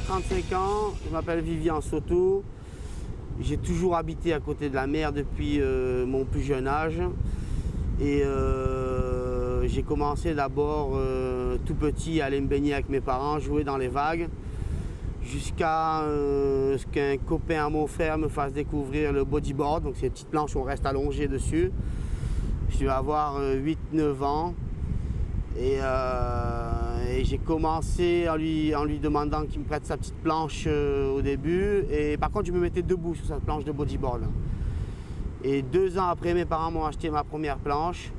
35 ans, je m'appelle Vivian Soto. J'ai toujours habité à côté de la mer depuis mon plus jeune âge. Et j'ai commencé d'abord tout petit à aller me baigner avec mes parents, jouer dans les vagues, jusqu'à ce qu'un copain à mon frère me fasse découvrir le bodyboard, donc ces petites planches où on reste allongé dessus. Je devais avoir 8-9 ans et j'ai commencé en lui demandant qu'il me prête sa petite planche au début, et par contre je me mettais debout sur cette planche de bodyboard. Et 2 ans après, mes parents m'ont acheté ma première planche.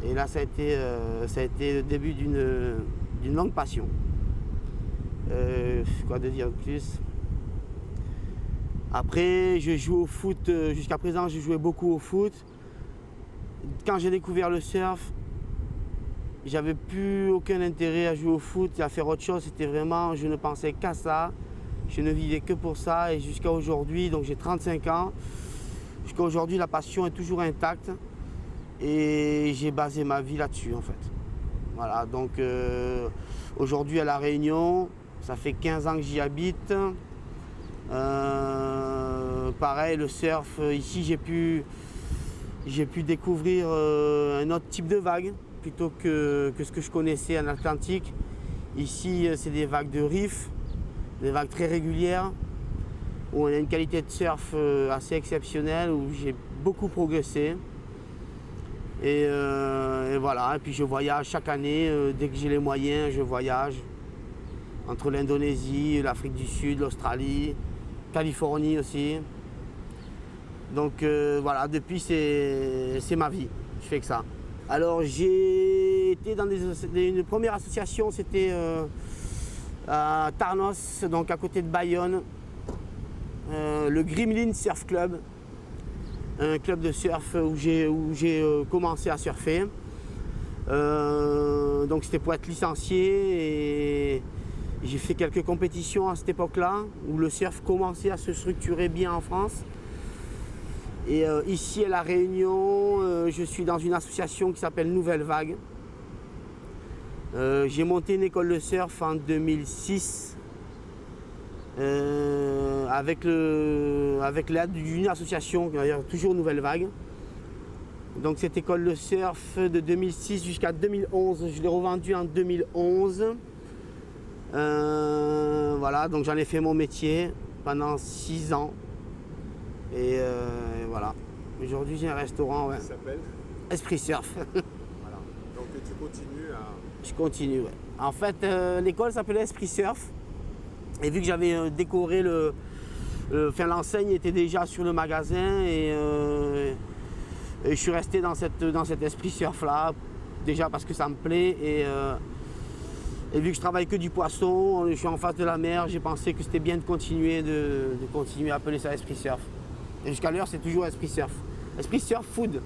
Et là, ça a été le début d'une longue passion. Quoi de dire de plus? Après, je joue au foot. Jusqu'à présent, je jouais beaucoup au foot. Quand j'ai découvert le surf, j'avais plus aucun intérêt à jouer au foot et à faire autre chose. C'était vraiment, je ne pensais qu'à ça. Je ne vivais que pour ça. Et jusqu'à aujourd'hui, donc j'ai 35 ans. Jusqu'à aujourd'hui, la passion est toujours intacte et j'ai basé ma vie là-dessus en fait. Voilà, donc aujourd'hui à La Réunion, ça fait 15 ans que j'y habite. Pareil, le surf, ici j'ai pu découvrir un autre type de vague plutôt que ce que je connaissais en Atlantique. Ici, c'est des vagues de reef, des vagues très régulières, où on a une qualité de surf assez exceptionnelle, où j'ai beaucoup progressé. Et voilà, et puis je voyage chaque année, dès que j'ai les moyens, je voyage entre l'Indonésie, l'Afrique du Sud, l'Australie, Californie aussi. Donc voilà, depuis c'est ma vie, je fais que ça. Alors j'ai été dans une première association, c'était à Tarnos, donc à côté de Bayonne. Le Grimlin Surf Club, un club de surf où j'ai commencé à surfer. Donc c'était pour être licencié et j'ai fait quelques compétitions à cette époque-là où le surf commençait à se structurer bien en France. Et ici à La Réunion, je suis dans une association qui s'appelle Nouvelle Vague. J'ai monté une école de surf en 2006. Avec l'aide d'une association, d'ailleurs toujours Nouvelle Vague. Donc cette école de surf de 2006 jusqu'à 2011, je l'ai revendue en 2011. Voilà, donc j'en ai fait mon métier pendant 6 ans. Et voilà. Aujourd'hui j'ai un restaurant. Ouais. Qui s'appelle Esprit Surf. Voilà. Donc tu continues à... Je continue, ouais. En fait, l'école s'appelait Esprit Surf. Et vu que j'avais décoré l'enseigne était déjà sur le magasin et je suis resté dans cet esprit surf là, déjà parce que ça me plaît et vu que je travaille que du poisson, je suis en face de la mer, j'ai pensé que c'était bien de continuer à appeler ça esprit surf. Et jusqu'à l'heure c'est toujours esprit surf. Esprit surf food.